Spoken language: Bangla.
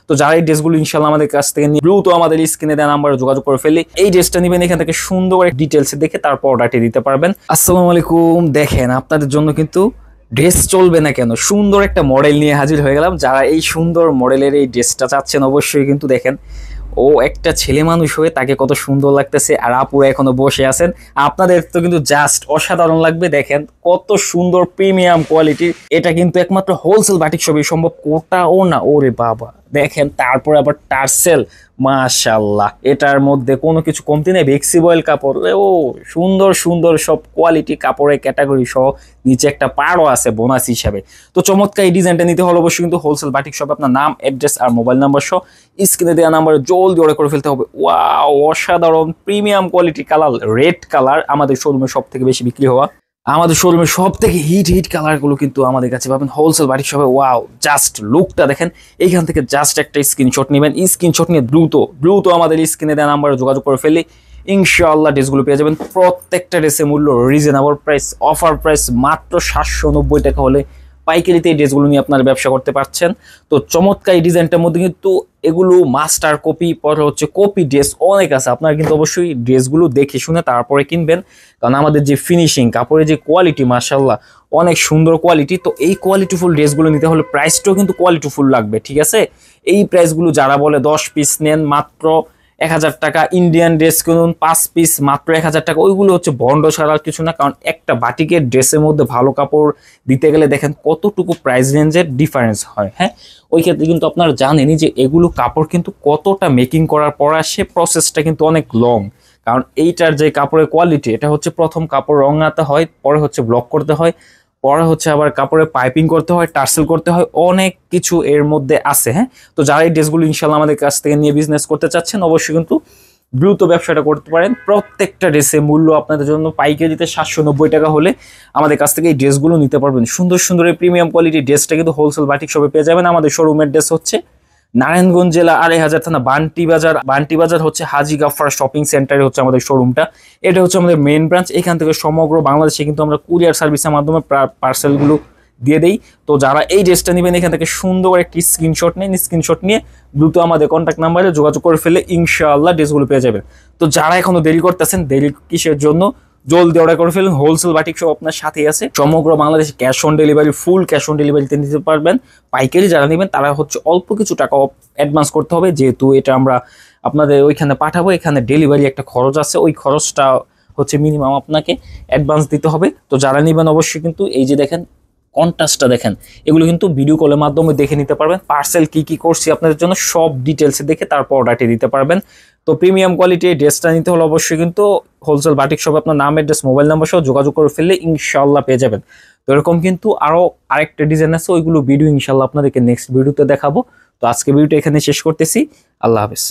তো যারা এই ড্রেসগুলো ইনশাআল্লাহ আমাদের কাছ থেকে নিয়ে দ্রুত আমাদের স্ক্রিনে দেওয়া নাম্বারে যোগাযোগ করে ফেললে এই ড্রেসটা নেবেন, এখান থেকে সুন্দর ডিটেলস দেখে তারপর অর্ডারটি দিতে পারবেন। আসসালামু আলাইকুম। দেখেন আপনাদের জন্য কিন্তু ড্রেস চলবে না কেন, সুন্দর একটা মডেল নিয়ে হাজির হয়ে গেলাম। যারা এই সুন্দর মডেলের এই ড্রেসটা চাচ্ছেন অবশ্যই কিন্তু দেখেন, ও একটা ছেলে মানুষ হয়ে তাকে কত সুন্দর লাগতেছে, আর আপুরা এখনো বসে আছেন, আপনাদের তো কিন্তু জাস্ট অসাধারণ লাগবে। দেখেন কত সুন্দর প্রিমিয়াম কোয়ালিটির, এটা কিন্তু একমাত্র হোলসেল বাটিক শপে সম্ভব। কোটাও না, ওরে বাবা দেখেন, তারপরে আবার টার্সেল, মাশাআল্লাহ, এটার মধ্যে কোনো কিছু কমতি নেই। ফ্লেক্সিবল কাপড়, ও সুন্দর সুন্দর সব কোয়ালিটি কাপড়ের ক্যাটাগরি সহ, নিচে একটা পাড়ও আছে বোনাস হিসাবে। তো চমৎকার এই ডিজাইনটা নিতে হলে অবশ্যই কিন্তু হোলসেল বাটিক শপ, আপনার নাম, অ্যাড্রেস আর মোবাইল নাম্বার সহ স্ক্রিনে দেওয়া নাম্বারে জলদি অর্ডার করে ফেলতে হবে। ওয়াও, অসাধারণ premium quality colour, red colour আমাদের শোরুমে সব থেকে বেশি বিক্রি হওয়া, আমাদের শোরুমের সব থেকে হিট কালারগুলো কিন্তু আমাদের কাছে পাবেন হোলসেল বাটিক শপে। ওয়াও, জাস্ট লুকটা দেখেন। এইখান থেকে জাস্ট একটা স্ক্রিনশট নেবেন, স্ক্রিনশট নিয়ে দ্রুত দ্রুত আমাদের স্ক্রিনে দেওয়া নাম্বারে যোগাযোগ করে ফেললে ইনশাআল্লাহ ড্রেসগুলো পেয়ে যাবেন। প্রত্যেকটা ড্রেসের মূল্য রিজনেবল প্রাইস, অফার প্রাইস মাত্র 790 টাকা হলে পাইকারিতে এই ড্রেসগুলো নিয়ে আপনারা ব্যবসা করতে পারছেন। তো চমৎকার এই ডিজাইনটার মধ্যে কিন্তু এগুলো মাস্টার কপি, পরে হচ্ছে কপি ড্রেস অনেক আছে। আপনারা কিন্তু অবশ্যই ড্রেসগুলো দেখে শুনে তারপরে কিনবেন, কারণ আমাদের যে ফিনিশিং, কাপড়ের যে কোয়ালিটি, মাশাআল্লাহ অনেক সুন্দর কোয়ালিটি। তো এই কোয়ালিটিফুল ড্রেসগুলো নিতে হলে প্রাইসটাও কিন্তু কোয়ালিটিফুল লাগবে, ঠিক আছে? এই প্রাইসগুলো যারা বলে 10 পিস নেন মাত্র 1000 টাকা, ইন্ডিয়ান ড্রেস কিনুন 5 পিস মাত্র 1000 টাকা, ওইগুলো হচ্ছে ভন্ড ছাড়া কিছু না। কারণ একটা বাটিকের ড্রেসের মধ্যে ভালো কাপড় দিতে গেলে দেখেন কতটুকু প্রাইস রেঞ্জের ডিফারেন্স হয়। হ্যাঁ, ওই ক্ষেত্রে কিন্তু আপনারা জানেনই যে এগুলো কাপড় কিন্তু কতটা মেকিং করার পর আসে, প্রসেসটা কিন্তু অনেক লং। কারণ এইটার যে কাপড়ের কোয়ালিটি, এটা হচ্ছে প্রথম কাপড় রঙাতে হয়, পরে হচ্ছে ব্লক করতে হয়, পরে হচ্ছে আবার কাপড়ে পাইপিং করতে হয়, টার্সেল করতে হয়, অনেক কিছু এর মধ্যে আছে। হ্যাঁ, তো যারা এই ড্রেসগুলো ইনশাআল্লাহ আমাদের কাছ থেকে নিয়ে বিজনেস করতে চাচ্ছেন অবশ্যই কিন্তু দ্রুত ব্যবসাটা করতে পারেন। প্রত্যেকটা ড্রেসের মূল্য আপনাদের জন্য পাইকারিতে 790 টাকা হলে আমাদের কাছ থেকে এই ড্রেসগুলো নিতে পারবেন। সুন্দর সুন্দর এই প্রিমিয়াম কোয়ালিটির ড্রেসটা কিন্তু হোলসেল বাটিক শপে পেয়ে যাবেন। আমাদের শোরুমের ড্রেস হচ্ছে নারায়ণগঞ্জ জেলা 2500 থানা বান্টি বাজার হচ্ছে হাজি গাফফার শপিং সেন্টারে হচ্ছে আমাদের শোরুমটা। এটা হচ্ছে আমাদের মেইন ব্রাঞ্চ। এখান থেকে সমগ্র বাংলাদেশে কিন্তু আমরা কুরিয়ার সার্ভিসের মাধ্যমে পার্সেলগুলো দিয়ে দেই। তো যারা এই ড্রেসটা নেবেন এখান থেকে সুন্দর একটি স্ক্রিনশট নেন, স্ক্রিনশট নিয়ে দ্রুত আমাদের কন্ট্যাক্ট নাম্বারে যোগাযোগ করে ফেলে ইনশাআল্লাহ ড্রেসগুলো পেয়ে যাবেন। তো যারা এখনো দেরি করতেছেন, দেরি কিসের জন্য, জলদি অর্ডার করে ফেলুন। হোলসেল বাটিক শপ আপনার সাথেই আছে, সমগ্র বাংলাদেশে cash on delivery, full cash on ডেলিভারিতে নিতে পারবেন। পাইকারি যারা নেবেন তারা হচ্ছে অল্প কিছু টাকা অ্যাডভান্স করতে হবে, যেহেতু এটা আমরা আপনাদের ওইখানে পাঠাবো, এখানে ডেলিভারি একটা খরচ আছে, ওই খরচটা হচ্ছে মিনিমাম আপনাকে অ্যাডভান্স দিতে হবে। তো যারা নেবেন অবশ্যই কিন্তু এই যে দেখেন কন্ট্রাস্টটা দেখেন, এগুলো কিন্তু ভিডিও কলের মাধ্যমে দেখে নিতে পারবেন। পার্সেল কি কি করছি আপনাদের জন্য সব ডিটেলসে দেখে তারপর অর্ডারটি দিতে পারবেন। তো প্রিমিয়াম কোয়ালিটির ড্রেসটা নিতে হলে অবশ্যই কিন্তু হোলসেল বাটিক শপে আপনার নাম, অ্যাড্রেস, মোবাইল নাম্বার সহ যোগাযোগ করে ফেললে ইনশাআল্লাহ পেয়ে যাবেন। তো এরকম কিন্তু আরো আরেকটা ডিজাইন আছে, ওইগুলো ভিডিও ইনশাআল্লাহ আপনাদেরকে নেক্সট ভিডিওতে দেখাবো। তো আজকে ভিডিওটা এখানে শেষ করতেছি, আল্লাহ হাফেজ।